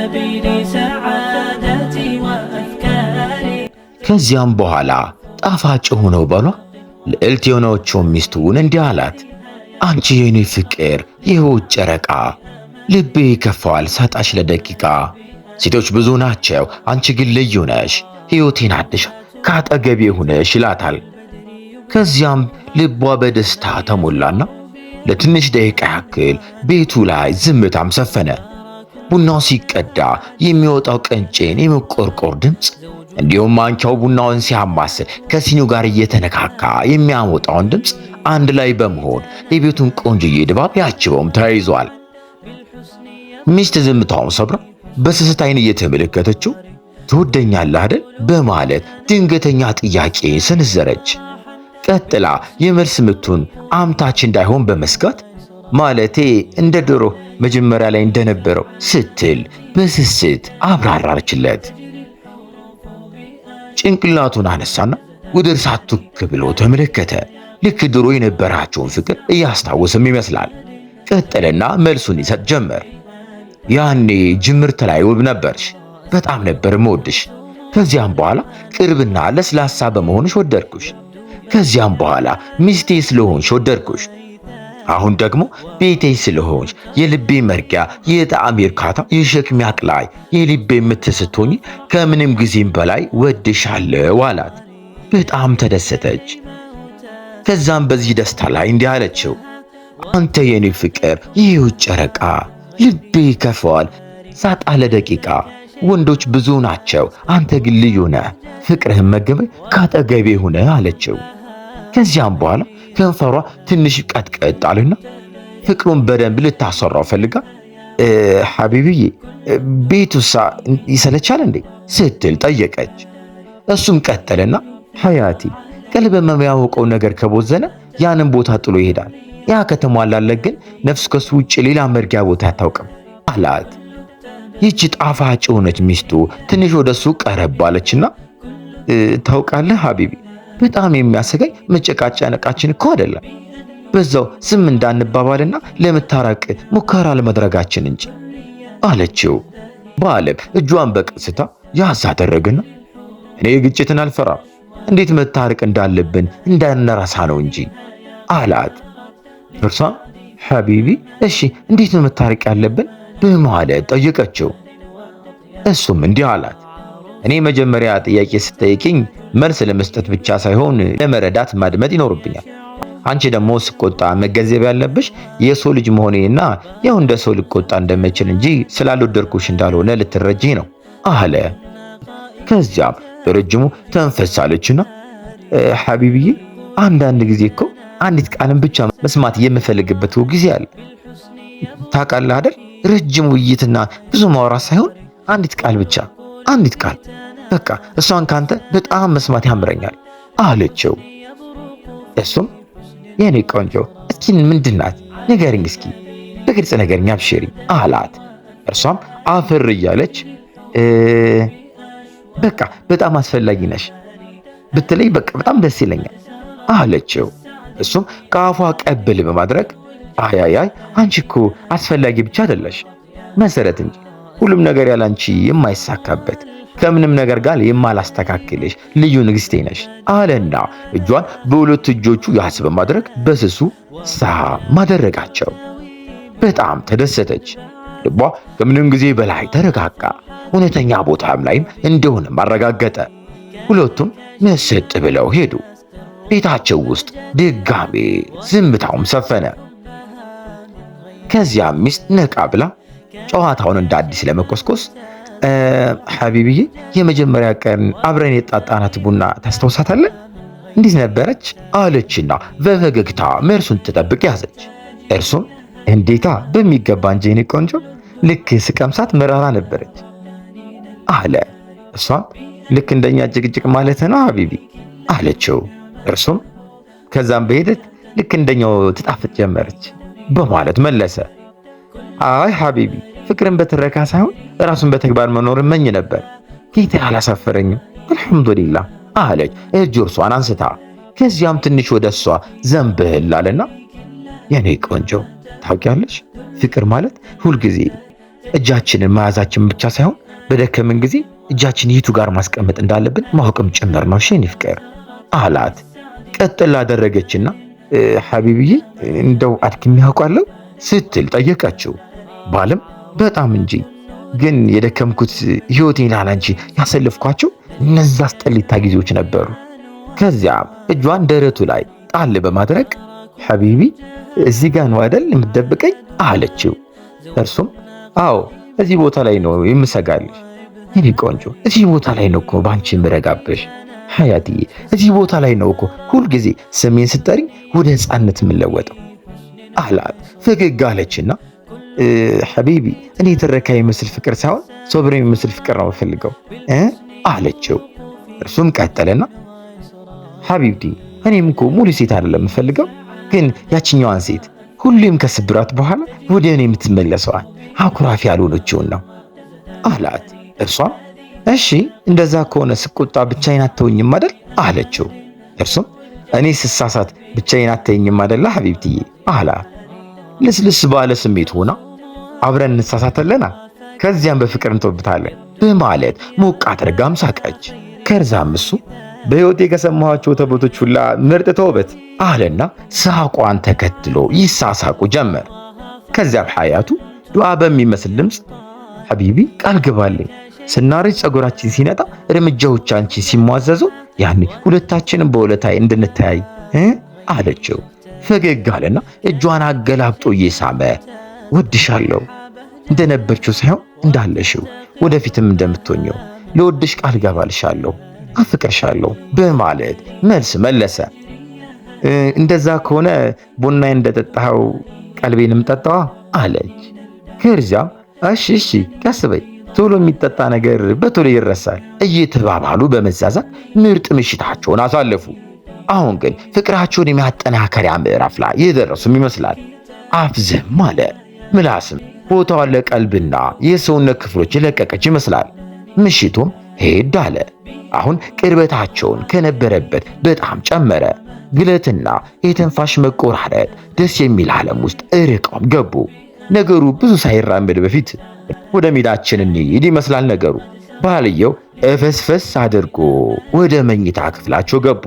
سبيل سعادتي وأفكاري ከዚያም በኋላ ጣፋጭ ሆነው ባሏ ልዕልት የሆነችው ሚስቱን እንዲህ አላት። አንቺ የኔ ፍቅር የሕይወት ጨረቃ ልቤ ይከፋዋል ሳጣሽ ለደቂቃ። ሴቶች ብዙ ናቸው አንቺ ግን ልዩ ነሽ፣ ሕይወቴን አድሽ ካጠገቤ ሆነሽ ይላታል። ከዚያም ልቧ በደስታ ተሞላና ለትንሽ ደቂቃ ያክል ቤቱ ላይ ዝምታም ሰፈነ። ቡናው ሲቀዳ የሚወጣው ቀንጬን የመቆርቆር ድምፅ እንዲሁም ማንኪያው ቡናውን ሲያማስል ከሲኒው ጋር እየተነካካ የሚያወጣውን ድምፅ አንድ ላይ በመሆን የቤቱን ቆንጅዬ ድባብ ያችበውም ተያይዟል። ሚስት ዝምታውን ሰብራ በስስት ዓይን እየተመለከተችው ትወደኛለህ አይደል በማለት ድንገተኛ ጥያቄ ሰነዘረች። ቀጥላ የመልስ ምቱን አምታች እንዳይሆን በመስጋት ማለቴ እንደ ድሮ መጀመሪያ ላይ እንደነበረው ስትል በስስት አብራራችለት። ጭንቅላቱን አነሳና ወደ እርሳት ቱክ ብሎ ተመለከተ። ልክ ድሮ የነበራቸውን ፍቅር እያስታወሰም ይመስላል። ቀጠለና መልሱን ይሰጥ ጀመር። ያኔ ጅምርት ላይ ውብ ነበርሽ፣ በጣም ነበር መወድሽ። ከዚያም በኋላ ቅርብና ለስላሳ በመሆንሽ ወደድኩሽ። ከዚያም በኋላ ሚስቴ ስለሆንሽ ወደድኩሽ። አሁን ደግሞ ቤቴ ስለሆንሽ የልቤ መርጊያ፣ የጣዕም እርካታ፣ የሸክሜ አቅላይ፣ የልቤ የምትስቶኝ ከምንም ጊዜም በላይ ወድሻለሁ አላት። በጣም ተደሰተች። ከዛም በዚህ ደስታ ላይ እንዲህ አለችው፣ አንተ የኔ ፍቅር የሕይወት ጨረቃ ልቤ ይከፋዋል ሳጣ ለደቂቃ። ወንዶች ብዙ ናቸው አንተ ግን ልዩ ነህ፣ ፍቅርህን መገበ ካጠገቤ ሆነ አለችው። ከዚያም በኋላ ከንፈሯ ትንሽ ቀጥቀጥ አለና ፍቅሩን በደንብ ልታሰራው ፈልጋ ሐቢብዬ ቤቱሳ ይሰለቻል እንዴ ስትል ጠየቀች። እሱም ቀጠለና ሐያቲ ቀልብ የሚያውቀው ነገር ከቦዘነ ያንን ቦታ ጥሎ ይሄዳል። ያ ከተሟላለት ግን ነፍስ ከሱ ውጭ ሌላ መርጊያ ቦታ አታውቅም አላት። ይህች ጣፋጭ የሆነች ሚስቱ ትንሽ ወደሱ ቀረብ አለችና ታውቃለህ ሐቢቢ በጣም የሚያሰጋኝ መጨቃጨቃችን እኮ አይደለም፣ በዛው ዝም እንዳንባባልና ለመታረቅ ሙከራ ለማድረጋችን እንጂ አለችው። ባለም እጇን በቀስታ ያዝ አደረገና እኔ ግጭትን አልፈራም፣ እንዴት መታረቅ እንዳለብን እንዳንረሳ ነው እንጂ አላት። እርሷ ሐቢቢ እሺ እንዴት ነው መታረቅ ያለብን በማለት ጠየቀችው። እሱም እንዲህ አላት፣ እኔ መጀመሪያ ጥያቄ ስትጠይቅኝ መልስ ለመስጠት ብቻ ሳይሆን ለመረዳት ማድመጥ ይኖርብኛል። አንቺ ደግሞ ስቆጣ መገንዘብ ያለብሽ የሰው ልጅ መሆኔና ያው እንደ ሰው ልቆጣ እንደምችል እንጂ ስላልወደድኩሽ እንዳልሆነ ልትረጂ ነው አለ። ከዚያም በረጅሙ ተንፈሳለችና ሐቢብዬ አንዳንድ ጊዜ እኮ አንዲት ቃልን ብቻ መስማት የምፈልግበት ጊዜ አለ። ታውቃለህ አይደል? ረጅም ውይይትና ብዙ ማውራት ሳይሆን አንዲት ቃል ብቻ፣ አንዲት ቃል በቃ እሷን ካንተ በጣም መስማት ያምረኛል አለችው። እሱም የኔ ቆንጆ እስኪ ምንድናት ንገሪኝ፣ እስኪ በግልጽ ነገርኛ አብሽሪ አላት። እርሷም አፍር እያለች በቃ በጣም አስፈላጊ ነሽ ብትለይ በቃ በጣም ደስ ይለኛል አለችው። እሱም ከአፏ ቀብል በማድረግ አያያይ አንቺ እኮ አስፈላጊ ብቻ አይደለሽ መሰረት እንጂ ሁሉም ነገር ያላንቺ የማይሳካበት ከምንም ነገር ጋር የማላስተካክልሽ ልዩ ንግስቴ ነሽ አለና እጇን በሁለት እጆቹ ያዝ በማድረግ በስሱ ሳም አደረጋቸው። በጣም ተደሰተች። ልቧ ከምንም ጊዜ በላይ ተረጋጋ። እውነተኛ ቦታም ላይም እንደሆነ ማረጋገጠ። ሁለቱም መስጥ ብለው ሄዱ። ቤታቸው ውስጥ ድጋሜ ዝምታውም ሰፈነ። ከዚያም ሚስት ነቃ ብላ ጨዋታውን እንደ አዲስ ለመቆስቆስ ሐቢብዬ የመጀመሪያ ቀን አብረን የጣጣናት ቡና ታስታውሳታለህ? እንዴት ነበረች አለችና በፈገግታ መልሱን ትጠብቅ ያዘች። እርሱም እንዴታ በሚገባ እንጂ የኔ ቆንጆ ልክ ስቀምሳት መራራ ነበረች አለ። እሷም ልክ እንደኛ ጭቅጭቅ ማለት ነው ሐቢቢ አለችው። እርሱም ከዛም በሂደት ልክ እንደኛው ትጣፍጥ ጀመረች በማለት መለሰ። አይ ሐቢቢ ፍቅርን በትረካ ሳይሆን ራሱን በተግባር መኖር መኝ ነበር። ጌታ አላሳፈረኝም አልሐምዱሊላህ አለች እጁ እርሷን አንስታ። ከዚያም ትንሽ ወደ እሷ ዘንበል አለና የኔ ቆንጆ ታውቂያለሽ ፍቅር ማለት ሁልጊዜ እጃችንን መያዛችን ብቻ ሳይሆን በደከመን ጊዜ እጃችን የቱ ጋር ማስቀመጥ እንዳለብን ማወቅም ጭምር ነው። እሺ የኔ ፍቅር አላት። ቀጥላ አደረገችና ሐቢብዬ እንደው አድክሜ ያውቃለሁ ስትል ጠየቀችው። ባልም በጣም እንጂ ግን የደከምኩት ህይወቴን ላንቺ ያሰልፍኳቸው እነዛ አስጠሊታ ጊዜዎች ነበሩ። ከዚያም እጇን ደረቱ ላይ ጣል በማድረግ ሐቢቢ እዚህ ጋር ነው አይደል የምትደብቀኝ አለችው። እርሱም አዎ እዚህ ቦታ ላይ ነው የምሰጋልሽ የኔ ቆንጆ፣ እዚህ ቦታ ላይ ነው እኮ ባንቺ የምረጋብሽ ሐያትዬ፣ እዚህ ቦታ ላይ ነው እኮ ሁልጊዜ ስሜን ስትጠሪ ወደ ህፃንነት የምለወጠው አላት። ፈገግ አለችና ሐቢቢ እኔ ትረካ የሚመስል ፍቅር ሳይሆን ሶብር የሚመስል ፍቅር ነው የምፈልገው አለችው። እርሱም ቀጠለና ሐቢብቲ እኔም እኮ ሙሉ ሴት አይደለም የምፈልገው፣ ግን ያችኛዋን ሴት ሁሌም ከስብራት በኋላ ወደ እኔ የምትመለሰዋል አኩራፊ ያልሆነችውን ነው አላት። እርሷም እሺ እንደዛ ከሆነ ስቆጣ ብቻዬን አተውኝም አይደል አለችው። እርሱም እኔ ስሳሳት ብቻዬን አተውኝም አይደል ሐቢብትዬ አላት። ልስልስ ባለ ስሜት ሆና አብረን እንሳሳተለና ከዚያም በፍቅር እንተውብታለን በማለት ሞቅ አድርጋም ሳቀች። ከዛም እሱ በሕይወቴ ከሰማኋቸው ተውበቶች ሁላ ምርጥ ተውበት አለና ሳቋን ተከትሎ ይሳሳቁ ጀመር። ከዚያም ሐያቱ ዱዓ በሚመስል ድምፅ ሐቢቢ ቃል ግባልኝ ስናረጅ ፀጉራችን ሲነጣ እርምጃዎቻችን ሲሟዘዙ ያኔ ሁለታችንም በውለታይ እንድንተያይ አለችው። ፈገግ አለና እጇን አገላብጦ እየሳመ ወድሻለሁ እንደነበርችው ሳይሆን እንዳለሽው ወደፊትም እንደምትሆኚው ለወድሽ ቃል ገባልሻለሁ አፍቅርሻለሁ በማለት መልስ መለሰ። እንደዛ ከሆነ ቡናዬን እንደጠጣኸው ቀልቤንም ጠጣዋ አለች። ከዚያም እሺ ቀስ በይ ቶሎ የሚጠጣ ነገር በቶሎ ይረሳል እየተባባሉ በመዛዛት ምርጥ ምሽታቸውን አሳለፉ። አሁን ግን ፍቅራቸውን የሚያጠናከሪያ ምዕራፍ ላይ የደረሱም ይመስላል። አፍዝም አለ። ምላስም ቦታዋን ለቀልብና የሰውነት ክፍሎች የለቀቀች ይመስላል። ምሽቱም ሄድ አለ። አሁን ቅርበታቸውን ከነበረበት በጣም ጨመረ። ግለትና የተንፋሽ መቆራረጥ ደስ የሚል ዓለም ውስጥ እርቀውም ገቡ። ነገሩ ብዙ ሳይራመድ በፊት ወደ ሜዳችን እንሂድ ይመስላል ነገሩ። ባልየው እፈስፈስ አድርጎ ወደ መኝታ ክፍላቸው ገቡ።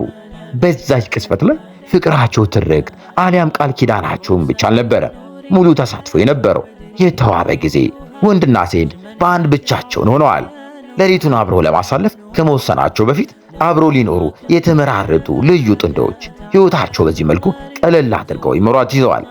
በዛች ቅጽበት ላይ ፍቅራቸው ትርክት አሊያም ቃል ኪዳናቸውን ብቻ አልነበረ ሙሉ ተሳትፎ የነበረው የተዋበ ጊዜ። ወንድና ሴት በአንድ ብቻቸውን ሆነዋል። ሌሊቱን አብረው ለማሳለፍ ከመወሰናቸው በፊት አብረው ሊኖሩ የተመራረጡ ልዩ ጥንዶች ሕይወታቸው በዚህ መልኩ ቀለል አድርገው ይመሯት ይዘዋል።